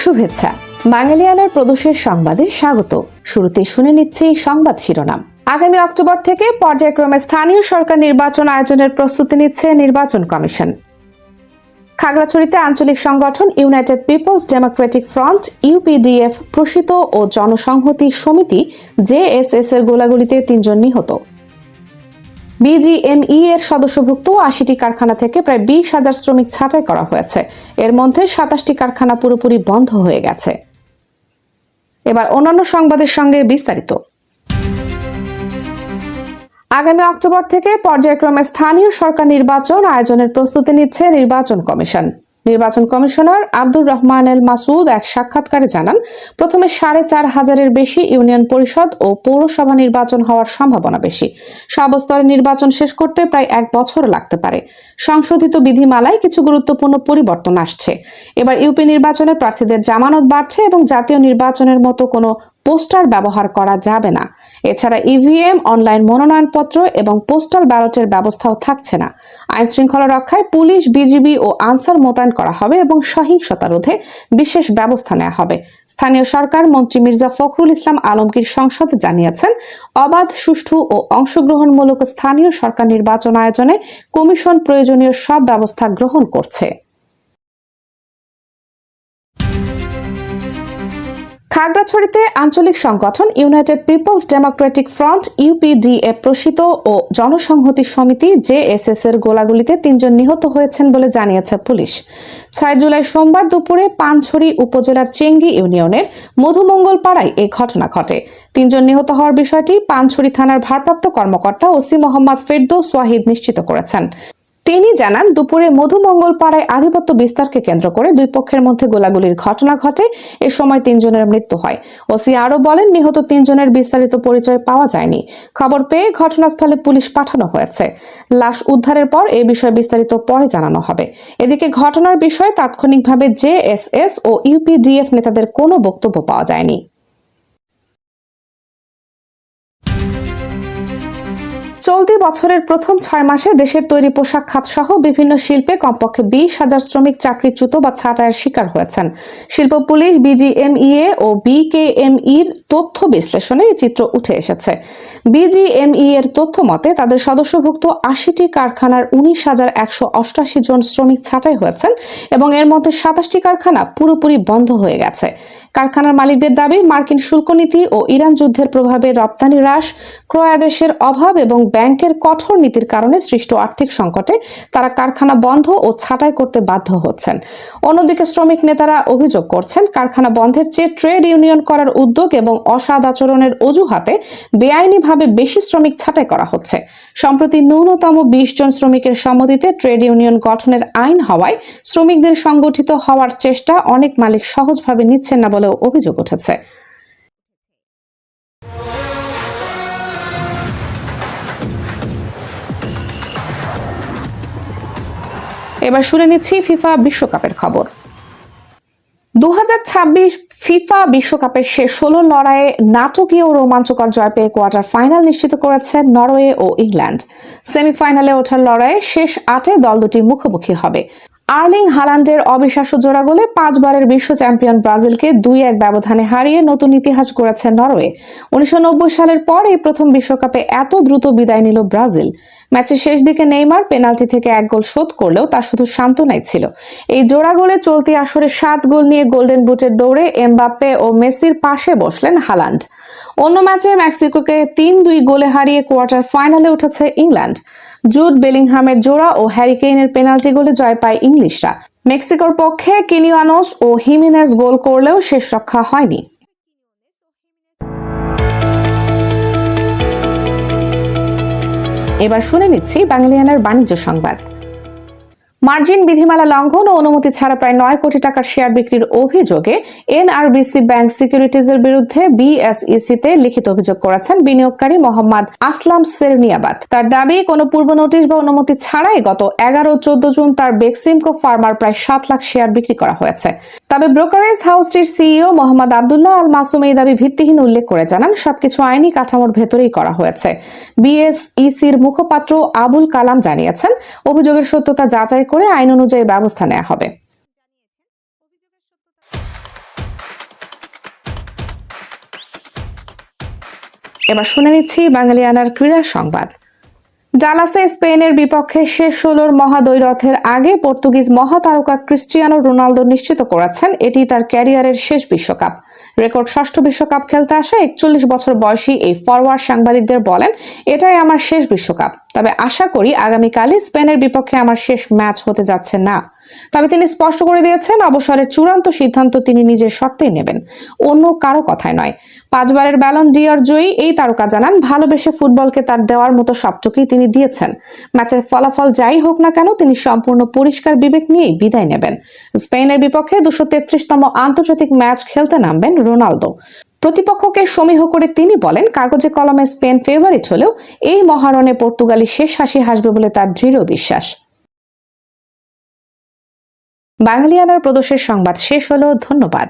শুভেচ্ছা। বাঙালিয়ানার প্রদোষের সংবাদে স্বাগত। শুরুতে শুনে নিচ্ছি সংবাদ শিরোনাম। আগামী অক্টোবর থেকে পর্যায়ক্রমে স্থানীয় সরকার নির্বাচন আয়োজনের প্রস্তুতি নিচ্ছে নির্বাচন কমিশন। খাগড়াছড়িতে আঞ্চলিক সংগঠন United People's Democratic Front UPDF Prasit ও জনসংহতি সমিতি জেএসএস এর গোলাগুলিতে ৩ জন নিহত। বিজিএমই এর সদস্যভুক্ত ৮০টি কারখানা থেকে প্রায় ২০,০০০ শ্রমিক ছাঁটাই করা হয়েছে। এর মধ্যে ২৭টি কারখানা পুরোপুরি বন্ধ হয়ে গেছে। এবার অন্যান্য সংবাদের সঙ্গে বিস্তারিত। আগামী অক্টোবর থেকে পর্যায়ক্রমে স্থানীয় সরকার নির্বাচন আয়োজনের প্রস্তুতি নিচ্ছে নির্বাচন কমিশন। নির্বাচন কমিশনার আব্দুর রহমান এল মাসুদ এক সাক্ষাৎকারে জানান, প্রথমে ৪,৫০০-এর বেশি ইউনিয়ন পরিষদ ও পৌরসভা নির্বাচন হওয়ার সম্ভাবনা বেশি। সব স্তরে নির্বাচন শেষ করতে প্রায় ১ বছর লাগতে পারে। সংশোধিত বিধিমালায় কিছু গুরুত্বপূর্ণ পরিবর্তন আসছে। এবার ইউপি নির্বাচনে প্রার্থীদের জামানত বাড়ছে এবং জাতীয় নির্বাচনের মতো কোনো পোস্টার ব্যবহার করা যাবে না। এছাড়া ইভিএম, অনলাইন মনোনয়নপত্র এবং পোস্টাল ব্যালটের ব্যবস্থাও থাকছে না। আইন শৃঙ্খলা রক্ষায় পুলিশ, বিজিবি ও আনসার মোতায়েন করা হবে এবং সহিংসতা রোধে বিশেষ ব্যবস্থা নেওয়া হবে। স্থানীয় সরকার মন্ত্রী মির্জা ফখরুল ইসলাম আলমগীর সংসদে জানিয়েছেন, অবাধ, সুষ্ঠু ও অংশগ্রহণমূলক স্থানীয় সরকার নির্বাচন আয়োজনে কমিশন প্রয়োজনীয় সব ব্যবস্থা গ্রহণ করছে। খাগড়াছড়িতে আঞ্চলিক সংগঠন United People's Democratic Front UPDF Prasit ও জনসংহতি সমিতি জেএসএস এর গোলাগুলিতে ৩ জন নিহত হয়েছেন বলে জানিয়েছে পুলিশ। ৬ জুলাই সোমবার দুপুরে পানছড়ি উপজেলার চেঙ্গি ইউনিয়নের মধুমঙ্গল পাড়ায় এই ঘটনা ঘটে। ৩ জন নিহত হওয়ার বিষয়টি পানছড়ি থানার ভারপ্রাপ্ত কর্মকর্তা ওসি মোহাম্মদ ফেরদৌস ওয়াহিদ নিশ্চিত করেছেন। তিনি জানান, দুপুরে মধুমঙ্গল পাড়ায় আধিপত্য বিস্তারকে কেন্দ্র করে দুই পক্ষের মধ্যে গোলাগুলির ঘটনা ঘটে। এ সময় ৩ জনের মৃত্যু হয়। ওসি আরও বলেন, নিহত ৩ জনের বিস্তারিত পরিচয় পাওয়া যায়নি। খবর পেয়ে ঘটনাস্থলে পুলিশ পাঠানো হয়েছে। লাশ উদ্ধারের পর এ বিষয়ে বিস্তারিত পরে জানানো হবে। এদিকে ঘটনার বিষয়ে তাৎক্ষণিকভাবে জেএসএস ও ইউপিডিএফ নেতাদের কোনো বক্তব্য পাওয়া যায়নি। চলতি বছরের প্রথম ৬ মাসে দেশের তৈরি পোশাক খাত সহ বিভিন্ন শিল্পে কমপক্ষে ২০,০০০ শ্রমিক চাকরিচ্যুত বা ছাঁটাইয়ের শিকার হয়েছেন। শিল্প পুলিশ, বিজিএমইএ ও বিকেএমইর তথ্য বিশ্লেষণে এই চিত্র উঠে এসেছে। বিজিএমই এর তথ্য মতে তাদের সদস্যভুক্ত ৮০টি কারখানার ১৯,১৮৮ জন শ্রমিক ছাঁটাই হয়েছেন এবং এর মধ্যে ২৭টি কারখানা পুরোপুরি বন্ধ হয়ে গেছে। কারখানার মালিকদের দাবি, মার্কিন শুল্ক নীতি ও ইরান যুদ্ধের প্রভাবে রপ্তানি হ্রাস, ক্রয়াদেশের অভাব এবং ব্যাংকের কঠোর নীতির কারণে সৃষ্ট আর্থিক সংকটে তারা কারখানা বন্ধ ও ছাঁটাই করতে বাধ্য হচ্ছেন। অন্যদিকে শ্রমিক নেতারা অভিযোগ করছেন, কারখানা বন্ধের চেয়ে ট্রেড ইউনিয়ন করার উদ্যোগ এবং অসৎ আচরণের অজুহাতে বেআইনিভাবে বেশি শ্রমিক ছাঁটাই করা হচ্ছে। সম্প্রতি ন্যূনতম ২০ জন শ্রমিকের সম্মতিতে ট্রেড ইউনিয়ন গঠনের আইন হওয়ায় শ্রমিকদের সংগঠিত হওয়ার চেষ্টা অনেক মালিক সহজভাবে নিচ্ছেন না বলেও অভিযোগ উঠেছে। এবার শুনে নিচ্ছি ফিফা বিশ্বকাপের খবর। ২০২৬ ফিফা বিশ্বকাপের শেষ ১৬ লড়াইয়ে নাটকীয় ও রোমাঞ্চকর জয় পেয়ে কোয়ার্টার ফাইনাল নিশ্চিত করেছে নরওয়ে ও ইংল্যান্ড। সেমিফাইনালে ওঠার লড়াইয়ে শেষ ৮-এ দল দুটি মুখোমুখি হবে। আর্লিং হালান্ডের অবিশ্বাস্য জোড়া গোলে ৫ বারের বিশ্ব চ্যাম্পিয়ন ব্রাজিলকে ২-১ ব্যবধানে হারিয়ে নতুন ইতিহাস গড়েছে নরওয়ে। ১৯৯০ সালের পর এই প্রথম বিশ্বকাপে এত দ্রুত বিদায় নিল ব্রাজিল। ম্যাচের শেষ দিকে নেইমার পেনাল্টি থেকে ১ গোল শোধ করলেও তা শুধু সান্ত্বনাই ছিল। এই জোড়া গোলে চলতি আসরে ৭ গোল নিয়ে গোল্ডেন বুটের দৌড়ে এমবাপ্পে ও মেসির পাশে বসলেন হালান্ড। অন্য ম্যাচে মেক্সিকোকে ৩-২ গোলে হারিয়ে কোয়ার্টার ফাইনালে উঠেছে ইংল্যান্ড। জুড বেলিংহামের জোড়া ও হ্যারি কেইনের পেনাল্টি গোলে জয় পায় ইংলিশরা। মেক্সিকোর পক্ষে কিনিয়ানোস ও হিমেনেজ গোল করলেও শেষ রক্ষা হয়নি। এবার শুনে নিচ্ছি বাঙালিয়ানার বাণিজ্য সংবাদ। মার্জিন বিধিমালা লঙ্ঘন ও অনুমতি ছাড়া প্রায় ৯ কোটি টাকার শেয়ার বিক্রির অভিযোগে এনআরবিসি ব্যাংক সিকিউরিটিজের বিরুদ্ধে বিএসইসিতে লিখিত অভিযোগ করেছেন বিনিয়োগকারী মোহাম্মদ আসলাম সেরনিয়াবাদ। তার দাবি, কোনো পূর্ব নোটিশ বা অনুমতি ছাড়াই গত ১১ ও ১৪ জুন তার বেক্সিমকো ফার্মার প্রায় ৭ লাখ শেয়ার বিক্রি করা হয়েছে। তবে ব্রোকারেজ হাউসটির সিইও মোহাম্মদ আব্দুল্লাহ আল মাসুম এই দাবি ভিত্তিহীন উল্লেখ করে জানান, সবকিছু আইনি কাঠামোর ভেতরেই করা হয়েছে। বিএসইসির মুখপাত্র আবুল কালাম জানিয়েছেন, অভিযোগের সত্যতা যাচাই করে আইন অনুযায়ী ব্যবস্থা নেওয়া হবে। এবার শুনে নিচ্ছি বাঙালিয়ানার ক্রীড়া সংবাদ। ডালাসে স্পেনের বিপক্ষে শেষ 16-র মহাদ্বৈরথের আগে পর্তুগিজ মহাতারকা ক্রিস্টিয়ানো রোনালদো নিশ্চিত করেছেন এটি তার ক্যারিয়ারের শেষ বিশ্বকাপ। রেকর্ড ষষ্ঠ বিশ্বকাপ খেলতে আসা 41 বছর বয়সী এই ফরওয়ার্ড সাংবাদিকদের বলেন, এটাই আমার শেষ বিশ্বকাপ, তবে আশা করি আগামীকালই স্পেনের বিপক্ষে আমার শেষ ম্যাচ হতে যাচ্ছে না। তবে তিনি স্পষ্ট করে দিয়েছেন অবসরের চূড়ান্ত সিদ্ধান্ত তিনি নিজের শর্তেই নেবেন, অন্য কারো কথায় নয়। 5 বারের ব্যালন ডি'অর জয়ী এই তারকা জানান, ভালোবেসে ফুটবলকে তার দেওয়ার মতো সবটুকুই তিনি দিয়েছেন। ম্যাচের ফলাফল যাই হোক না কেন তিনি সম্পূর্ণ পরিষ্কার বিবেক নিয়েই বিদায় নেবেন। স্পেনের বিপক্ষে 233তম আন্তর্জাতিক ম্যাচ খেলতে নামবেন রোনালদো। প্রতিপক্ষকে সমীহ করে তিনি বলেন, কাগজে কলমে স্পেন ফেভারিট হলেও এই মহারণে পর্তুগালি শেষ হাসি হাসবে বলে তার দৃঢ় বিশ্বাস। বাঙালিয়ানার প্রদোষের সংবাদ শেষ হলো। ধন্যবাদ।